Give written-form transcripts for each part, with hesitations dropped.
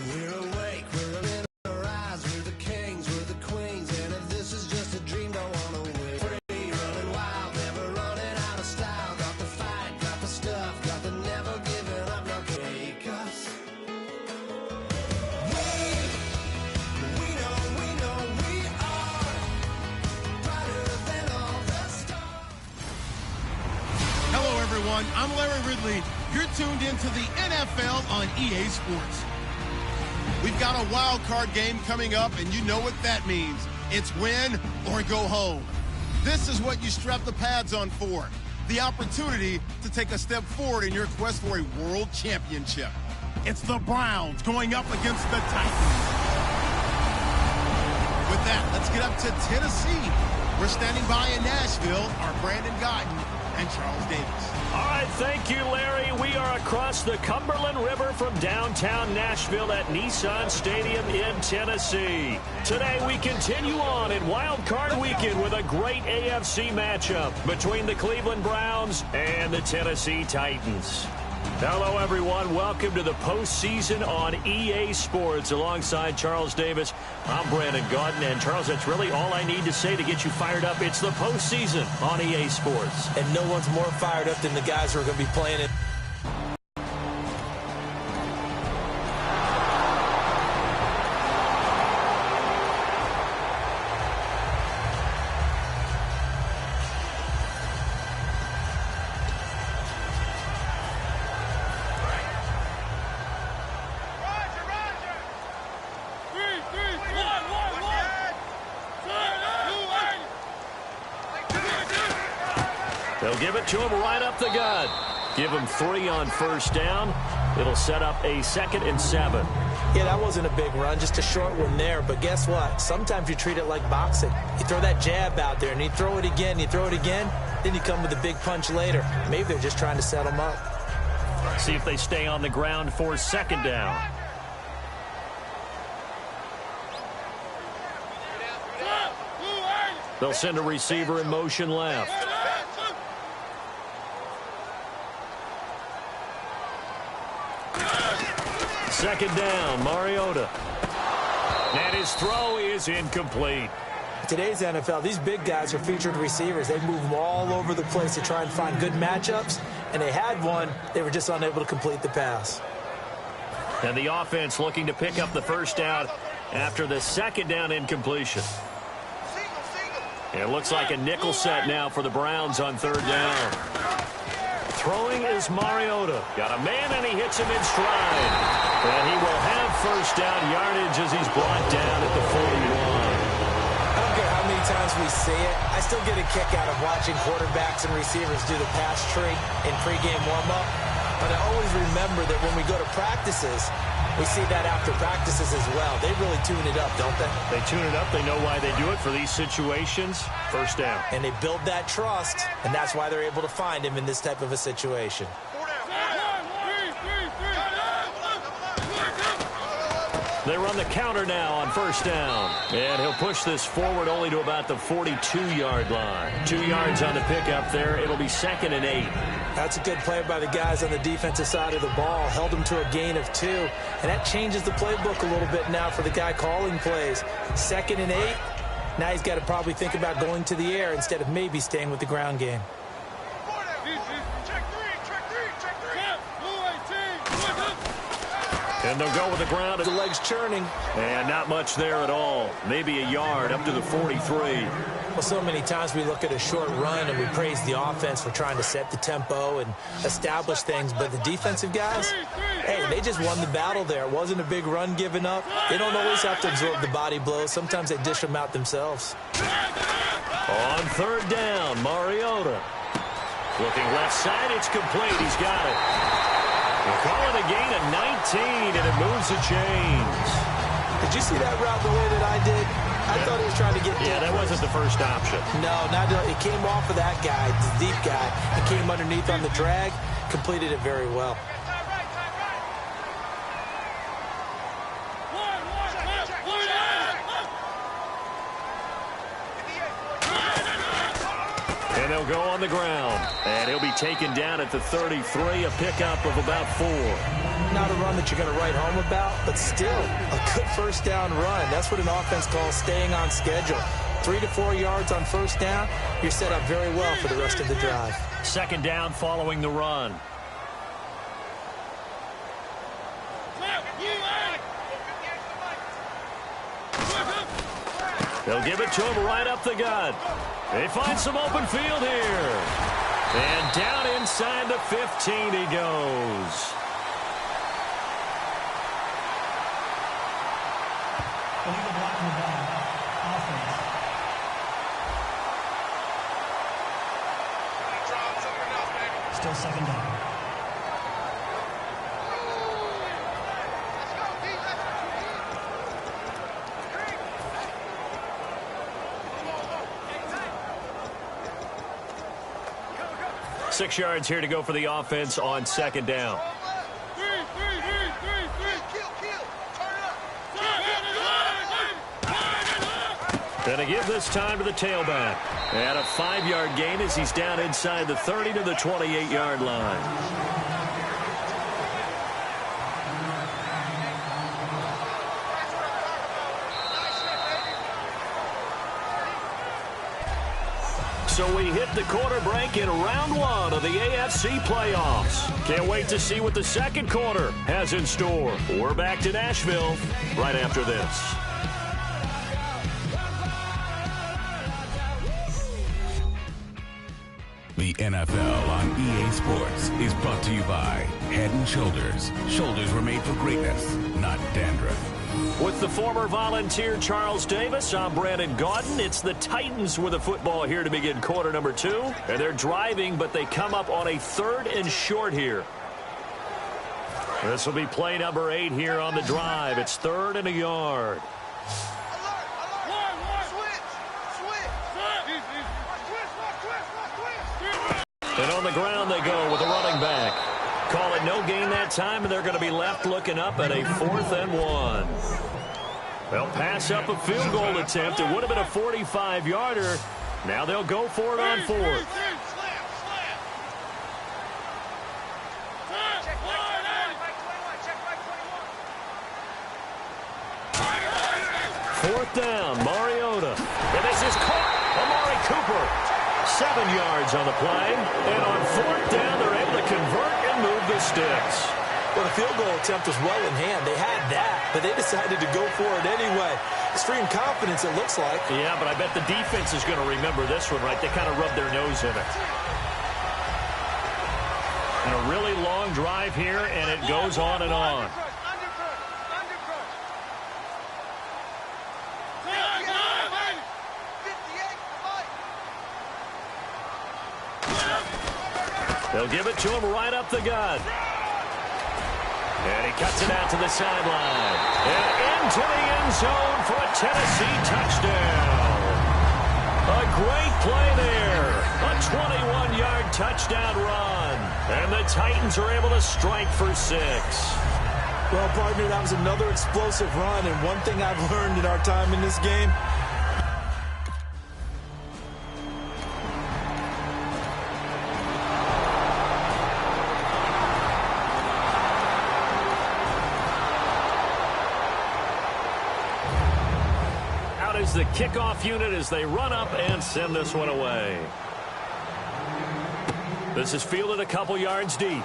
We're awake, we're in our eyes, we're the kings, we're the queens, and if this is just a dream, don't wanna wait. Free, running wild, never running out of style. Got the fight, got the stuff, got the never giving up, now take us. We know we are brighter than all the stars. Hello, everyone. I'm Larry Ridley. You're tuned into the NFL on EA Sports. We've got a wild card game coming up, and you know what that means. It's win or go home. This is what you strap the pads on for. The opportunity to take a step forward in your quest for a world championship. It's the Browns going up against the Titans. With that, let's get up to Tennessee. We're standing by in Nashville, our Brandon Guyton and Charles Davis. All right, thank you, Larry. We are across the Cumberland River from downtown Nashville at Nissan Stadium in Tennessee. Today, we continue on in Wild Card Weekend with a great AFC matchup between the Cleveland Browns and the Tennessee Titans. Hello, everyone. Welcome to the postseason on EA Sports. Alongside Charles Davis, I'm Brandon Guyton. And, Charles, that's really all I need to say to get you fired up. It's the postseason on EA Sports. And no one's more fired up than the guys who are going to be playing it. They'll give it to him right up the gut. Give him 3 on first down. It'll set up a 2nd and 7. Yeah, that wasn't a big run, just a short one there. But guess what? Sometimes you treat it like boxing. You throw that jab out there, and you throw it again, then you come with a big punch later. Maybe they're just trying to set him up. See if they stay on the ground for 2nd down. They'll send a receiver in motion left. Second down, Mariota. And his throw is incomplete. Today's NFL, these big guys are featured receivers. They move them all over the place to try and find good matchups, and they had one. They were just unable to complete the pass. And the offense looking to pick up the first down after the 2nd down incompletion. And it looks like a nickel set now for the Browns on 3rd down. Throwing is Mariota. Got a man, and he hits him in stride. And he will have first down yardage as he's brought down at the 41. I don't care how many times we see it. I still get a kick out of watching quarterbacks and receivers do the pass tree in pregame warm-up. But I always remember that when we go to practices, we see that after practices as well. They really tune it up, don't they? They tune it up. They know why they do it for these situations. First down. And they build that trust, and that's why they're able to find him in this type of a situation. They run the counter now on first down. And he'll push this forward only to about the 42-yard line. 2 yards on the pickup there. It'll be 2nd and 8. That's a good play by the guys on the defensive side of the ball. Held him to a gain of 2. And that changes the playbook a little bit now for the guy calling plays. 2nd and 8. Now he's got to probably think about going to the air instead of maybe staying with the ground game. And they'll go with the ground. The legs churning. And not much there at all. Maybe a yard up to the 43. Well, so many times we look at a short run and we praise the offense for trying to set the tempo and establish things. But the defensive guys, hey, they just won the battle there. It wasn't a big run given up. They don't always have to absorb the body blows. Sometimes they dish them out themselves. On 3rd down, Mariota. Looking left side, it's complete. He's got it. We're calling a gain of 19, and it moves the chains. Did you see that route the way that I did? I thought he was trying to get Yeah, that wasn't the first option. No, not it came off of that guy, the deep guy. It came underneath on the drag, completed it very well. And And they'll go on the ground. And he'll be taken down at the 33, a pickup of about 4. Not a run that you're going to write home about, but still a good first down run. That's what an offense calls staying on schedule. 3 to 4 yards on first down, you're set up very well for the rest of the drive. Second down following the run. They'll give it to him right up the gut. They find some open field here. And down inside the 15 he goes. Still second down. Six yards here to go for the offense on second down. Gonna give this time to the tailback. And a 5-yard gain as he's down inside the 30 to the 28-yard line. So we hit the quarter break in round 1 of the AFC playoffs. Can't wait to see what the second quarter has in store. We're back to Nashville right after this. The NFL on EA Sports is brought to you by Head & Shoulders. Shoulders were made for greatness, not dandruff. With the former Volunteer Charles Davis, I'm Brandon Gaudin. It's the Titans with the football here to begin quarter number 2. And they're driving, but they come up on a 3rd and short here. This will be play number 8 here on the drive. It's 3rd and a yard. And on the ground they go with a running back. Call it no gain that time, and they're going to be left looking up at a 4th and 1. They'll pass up a field goal attempt. It would have been a 45-yarder. Now they'll go for it on 4th. Fourth down, Mariota. And this is caught. Amari Cooper. 7 yards on the play. And on 4th down, they're able to convert and move the sticks. Well, the field goal attempt was well in hand. They had that, but they decided to go for it anyway. Extreme confidence, it looks like. Yeah, but I bet the defense is going to remember this one, right? They kind of rubbed their nose in it. And a really long drive here, and it goes on and on. They'll give it to him right up the gut. And he cuts it out to the sideline. And into the end zone for a Tennessee touchdown. A great play there. A 21-yard touchdown run. And the Titans are able to strike for 6. Well, partner, that was another explosive run. And one thing I've learned in our time in this game, is the kickoff unit as they run up and send this one away. This is fielded a couple yards deep. And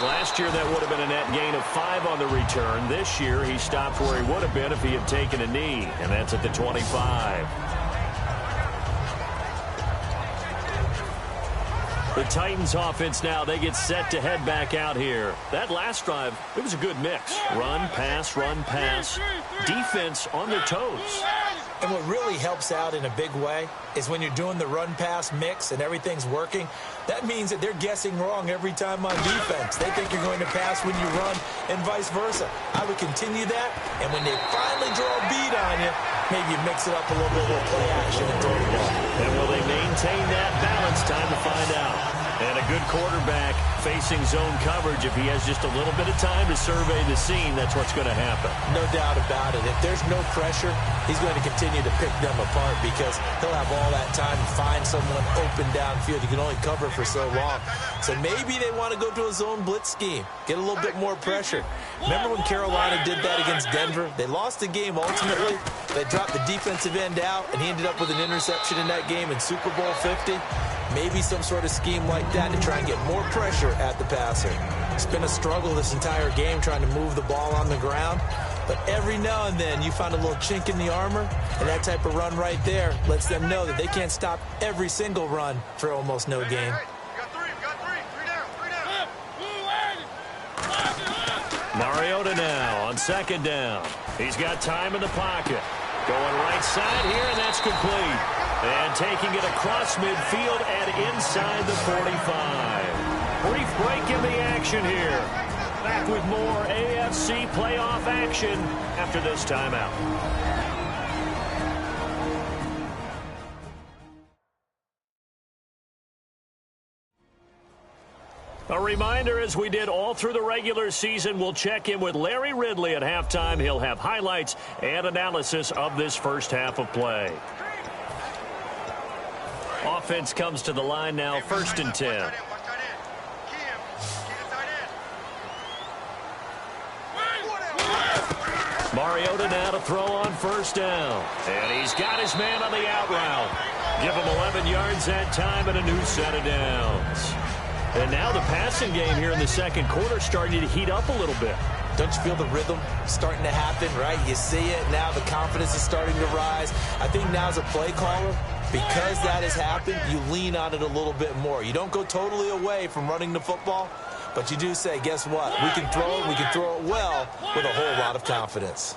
last year that would have been a net gain of 5 on the return. This year he stopped where he would have been if he had taken a knee, and that's at the 25. The Titans offense now, they get set to head back out here. That last drive, it was a good mix. Run, pass, defense on their toes. and what really helps out in a big way is when you're doing the run-pass mix and everything's working, that means that they're guessing wrong every time on defense. They think you're going to pass when you run and vice versa. I would continue that, and when they finally draw a beat on you, maybe you mix it up a little bit with play action and throw the ball. And will they maintain that balance? Time to find out. And a good quarterback facing zone coverage. If he has just a little bit of time to survey the scene, that's what's going to happen. No doubt about it. If there's no pressure, he's going to continue to pick them apart because he'll have all that time to find someone open downfield. You can only cover for so long. So maybe they want to go to a zone blitz scheme, get a little bit more pressure. Remember when Carolina did that against Denver? They lost the game ultimately. They dropped the defensive end out, and he ended up with an interception in that game in Super Bowl 50. Maybe some sort of scheme like that to try and get more pressure at the passer. It's been a struggle this entire game trying to move the ball on the ground. But every now and then you find a little chink in the armor, and that type of run right there lets them know that they can't stop every single run for almost no gain. Mariota now on second down. He's got time in the pocket. Going right side here, and that's complete. And taking it across midfield and inside the 45. Brief break in the action here. Back with more AFC playoff action after this timeout. A reminder, as we did all through the regular season, we'll check in with Larry Ridley at halftime. He'll have highlights and analysis of this first half of play. Offense comes to the line now, 1st and 10. Mariota now to throw on 1st down. And he's got his man on the out route. Give him 11 yards that time and a new set of downs. And now the passing game here in the second quarter starting to heat up a little bit. Don't you feel the rhythm starting to happen, right? You see it now. The confidence is starting to rise. I think now as a play caller, because that has happened, you lean on it a little bit more. You don't go totally away from running the football, but you do say, guess what? We can throw it. We can throw it well with a whole lot of confidence.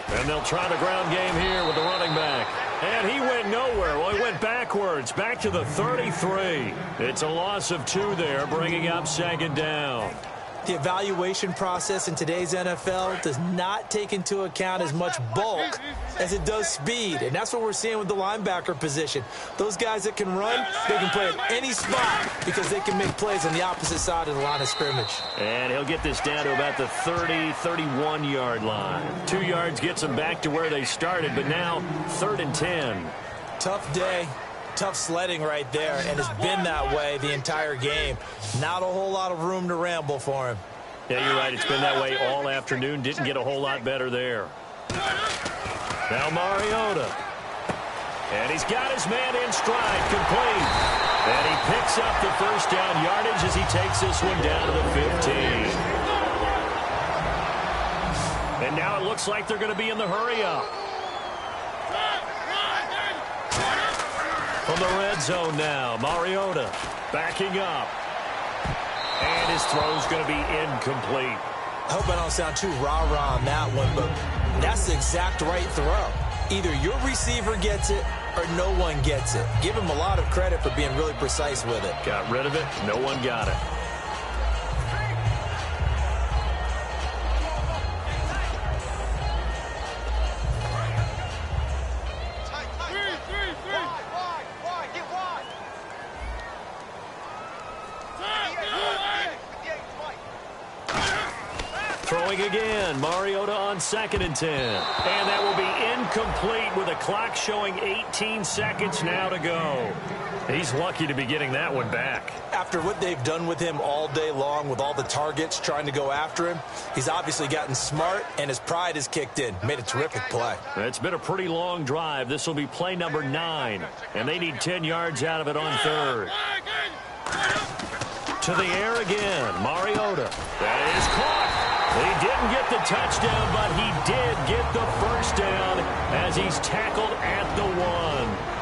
And they'll try the ground game here with the running back. And he went nowhere. Well, he went backwards, back to the 33. It's a loss of 2 there, bringing up 2nd down. The evaluation process in today's NFL does not take into account as much bulk as it does speed. And that's what we're seeing with the linebacker position. Those guys that can run, they can play at any spot because they can make plays on the opposite side of the line of scrimmage. And he'll get this down to about the 30, 31-yard line. 2 yards gets them back to where they started, but now 3rd and 10. Tough day. Tough sledding right there, and it's been that way the entire game. Not a whole lot of room to ramble for him. Yeah, you're right. It's been that way all afternoon. Didn't get a whole lot better there. Now Mariota. And he's got his man in stride, complete. And he picks up the 1st down yardage as he takes this one down to the 15. And now it looks like they're going to be in the hurry-up. From the red zone now, Mariota backing up. And his throw's going to be incomplete. I hope I don't sound too rah-rah on that one, but that's the exact right throw. Either your receiver gets it or no one gets it. Give him a lot of credit for being really precise with it. Got rid of it. No one got it. Throwing again, Mariota on 2nd and 10. And that will be incomplete with a clock showing 18 seconds now to go. He's lucky to be getting that one back. After what they've done with him all day long with all the targets trying to go after him, he's obviously gotten smart and his pride has kicked in. Made a terrific play. It's been a pretty long drive. This will be play number 9. And they need 10 yards out of it on 3rd. To the air again, Mariota. That is caught. He didn't get the touchdown, but he did get the 1st down as he's tackled at the 1.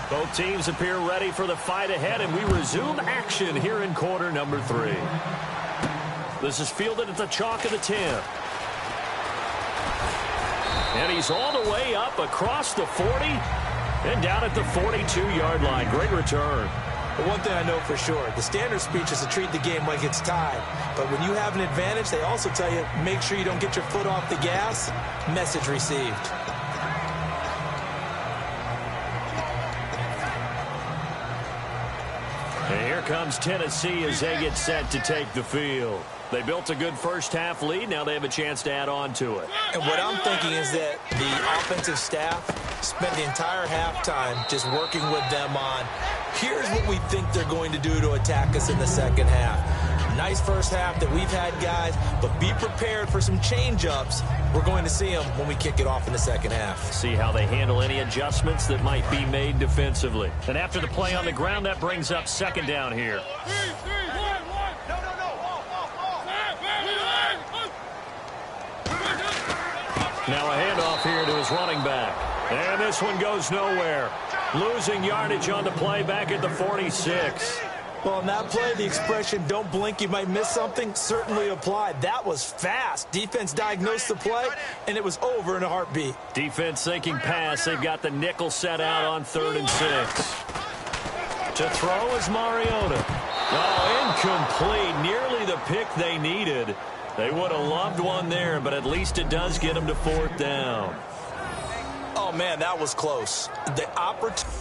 Both teams appear ready for the fight ahead, and we resume action here in quarter number 3. This is fielded at the chalk of the 10. And he's all the way up across the 40 and down at the 42-yard line. Great return. But one thing I know for sure, the standard speech is to treat the game like it's tied. But when you have an advantage, they also tell you, make sure you don't get your foot off the gas. Message received. And here comes Tennessee as they get set to take the field. They built a good first-half lead. Now they have a chance to add on to it. And what I'm thinking is that the offensive staff spent the entire halftime just working with them on, here's what we think they're going to do to attack us in the second half. Nice first half that we've had, guys, but be prepared for some change-ups. We're going to see them when we kick it off in the second half. See how they handle any adjustments that might be made defensively. And after the play on the ground, that brings up second down here. Now a handoff here to his running back. And this one goes nowhere. Losing yardage on the play back at the 46. Well, on that play, the expression, don't blink, you might miss something, certainly applied. That was fast. Defense diagnosed the play, and it was over in a heartbeat. Defense thinking pass. They've got the nickel set out on 3rd and 6. To throw is Mariota. Oh, incomplete. Nearly the pick they needed. They would have loved one there, but at least it does get them to 4th down. Oh, man, that was close. The opportunity.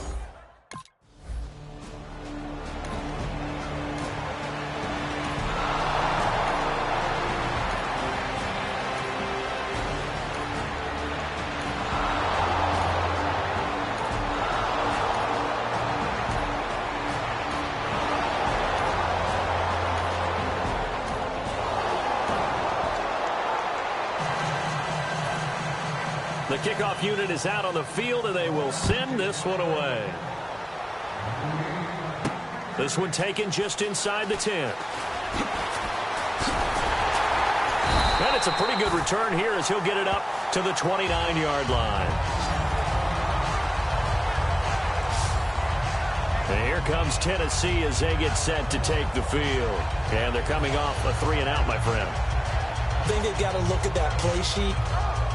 The kickoff unit is out on the field, and they will send this one away. This one taken just inside the 10. And it's a pretty good return here as he'll get it up to the 29-yard line. And here comes Tennessee as they get set to take the field. And they're coming off a 3-and-out, my friend. I think they've got to look at that play sheet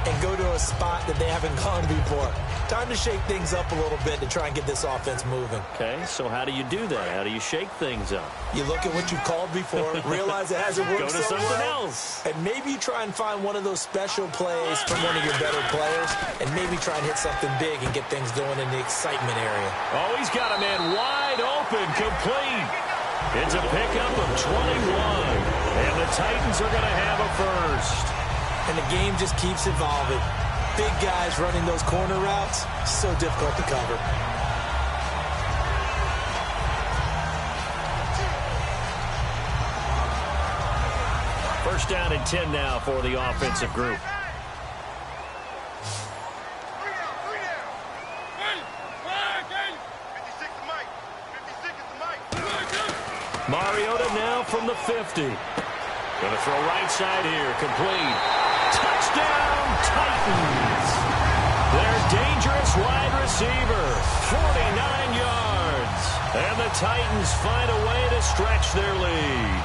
and go to a spot that they haven't gone before. Time to shake things up a little bit to try and get this offense moving. Okay, so how do you do that? How do you shake things up? You look at what you called before, realize it hasn't worked Go to so something well, else. and maybe you try and find one of those special plays from one of your better players, and maybe try and hit something big and get things going in the excitement area. Oh, he's got a man wide open, complete. It's a pickup of 21, and the Titans are going to have a first. And the game just keeps evolving. Big guys running those corner routes, so difficult to cover. First down and 10 now for the offensive group. Mariota now from the 50. Going to throw right side here, complete. Touchdown, Titans. Their dangerous wide receiver, 49 yards. And the Titans find a way to stretch their lead.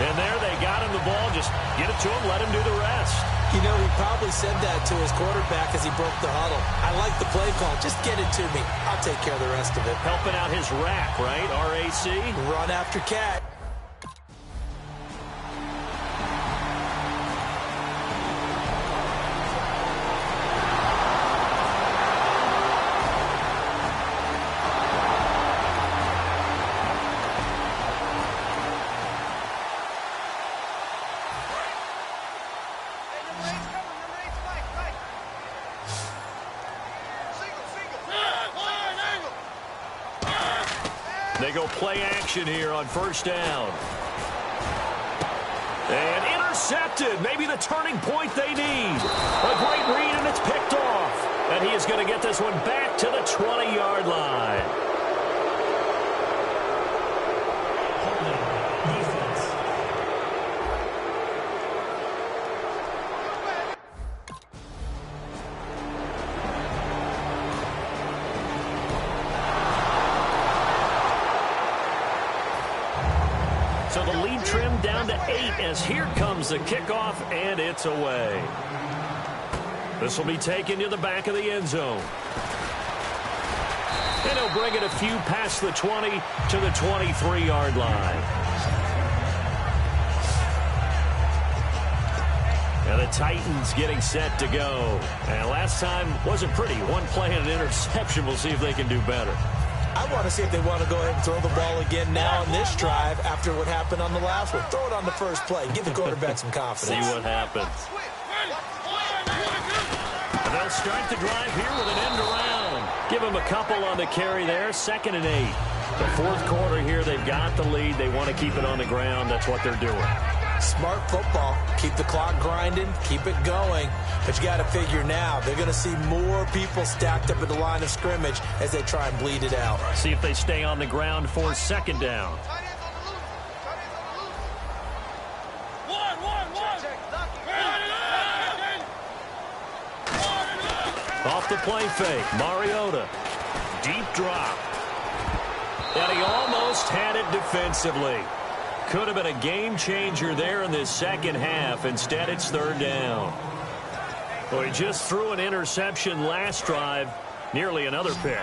And there they got him the ball. Just get it to him, let him do the rest. You know, he probably said that to his quarterback as he broke the huddle. I like the play call. Just get it to me. I'll take care of the rest of it. Helping out his rack, right? R-A-C? Run after cat. They go play action here on first down. And intercepted. Maybe the turning point they need. A great read, and it's picked off. And he is going to get this one back to the 20-yard line. So the lead trimmed down to 8 as here comes the kickoff, and it's away. This will be taken to the back of the end zone. And he'll bring it a few past the 20 to the 23-yard line. And the Titans getting set to go. And last time wasn't pretty. One play and an interception. We'll see if they can do better. I want to see if they want to go ahead and throw the ball again now on this drive after what happened on the last one. Throw it on the first play. Give the quarterback some confidence. See what happens. And they'll start the drive here with an end around. Give them a couple on the carry there. 2nd and 8. The fourth quarter here, they've got the lead. They want to keep it on the ground. That's what they're doing. Smart football. Keep the clock grinding. Keep it going. But you got to figure now, they're going to see more people stacked up at the line of scrimmage as they try and bleed it out. See if they stay on the ground for 2nd down. Off the play fake, Mariota. Deep drop. And he almost had it defensively. Could have been a game changer there in this second half. Instead, it's 3rd down. Well, he just threw an interception last drive. Nearly another pick.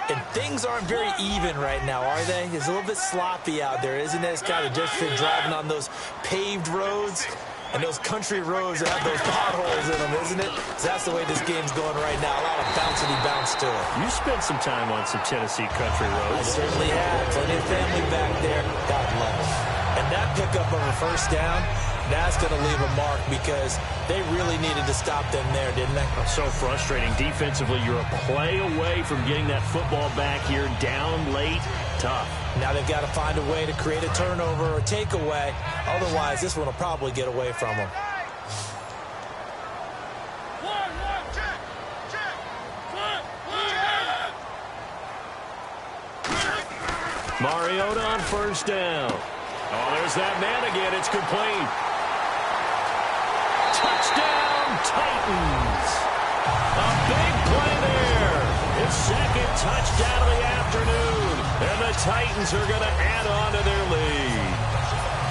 And things aren't very even right now, are they? It's a little bit sloppy out there, isn't it? It's kind of different driving on those paved roads and those country roads that have those potholes in them, isn't it? So that's the way this game's going right now. A lot of bounce to it. You spent some time on some Tennessee country I roads. certainly have. Plenty of family back there. God love it. And that pickup of a 1st down, that's going to leave a mark because they really needed to stop them there, didn't they? So frustrating. Defensively, you're a play away from getting that football back here. Down late. Tough. Now they've got to find a way to create a turnover or takeaway. Otherwise, this one will probably get away from them. Mariota on 1st down. Oh, there's that man again. It's complete. Touchdown, Titans. A big play there. His 2nd touchdown of the afternoon. And the Titans are going to add on to their lead.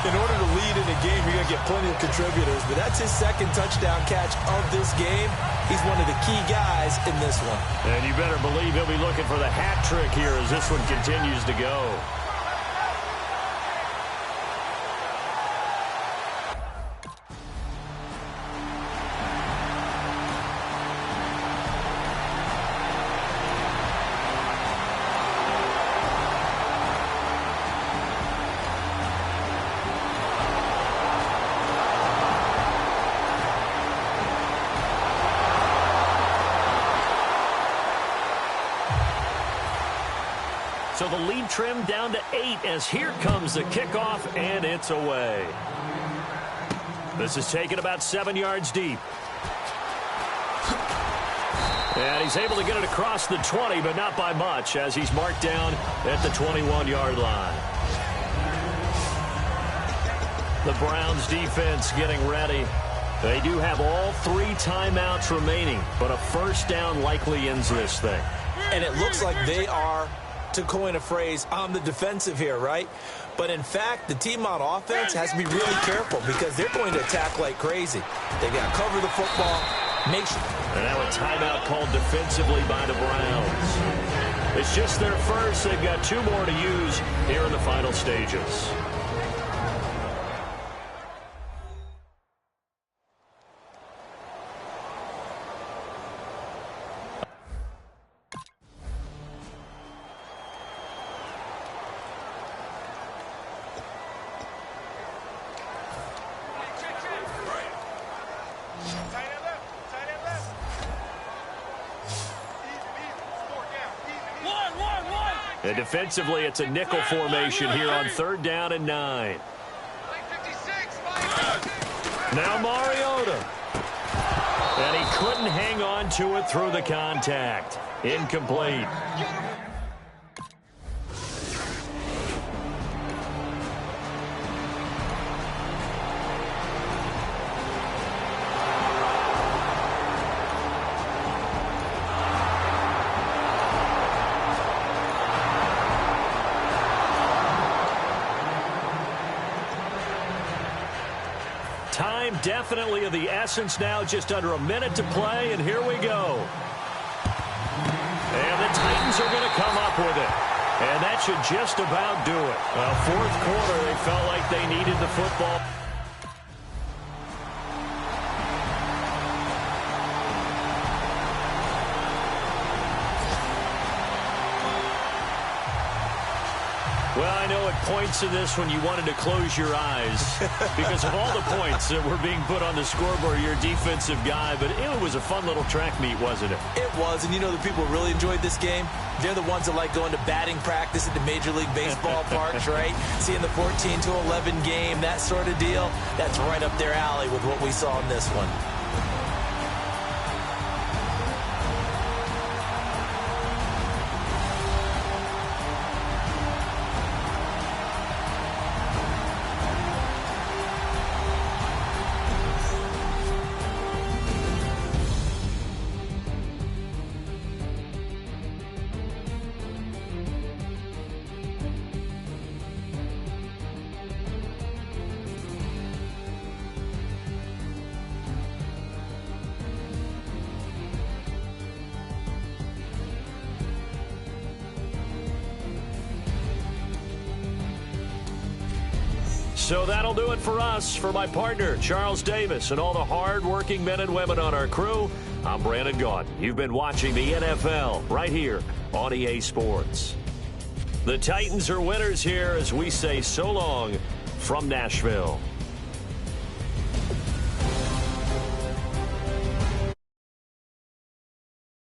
In order to lead in a game, you're going to get plenty of contributors. But that's his 2nd touchdown catch of this game. He's one of the key guys in this one. And you better believe he'll be looking for the hat trick here as this one continues to go. So the lead trimmed down to 8 as here comes the kickoff, and it's away. This is taken about 7 yards deep. And he's able to get it across the 20, but not by much, as he's marked down at the 21-yard line. The Browns defense getting ready. They do have all 3 timeouts remaining, but a 1st down likely ends this thing. And it looks like they are, to coin a phrase, on the defensive here, right? But in fact, the team on offense has to be really careful because they're going to attack like crazy. They got to cover the football, make sure. And now a timeout called defensively by the Browns. It's just their first. They've got 2 more to use here in the final stages. And defensively, it's a nickel formation here on 3rd down and 9. Now Mariota. And he couldn't hang on to it through the contact. Incomplete. Time definitely of the essence now, just under a minute to play, and here we go. And the Titans are going to come up with it. And that should just about do it. Well, fourth quarter, they felt like they needed the football. Well, I know at points in this when you wanted to close your eyes because of all the points that were being put on the scoreboard, your defensive guy, but it was a fun little track meet, wasn't it? It was, and you know the people who really enjoyed this game? They're the ones that like going to batting practice at the Major League Baseball parks, right? Seeing the 14-11 game, that sort of deal, that's right up their alley with what we saw in this one. So that'll do it for us. For my partner, Charles Davis, and all the hard-working men and women on our crew, I'm Brandon Gaudin. You've been watching the NFL right here on EA Sports. The Titans are winners here as we say so long from Nashville.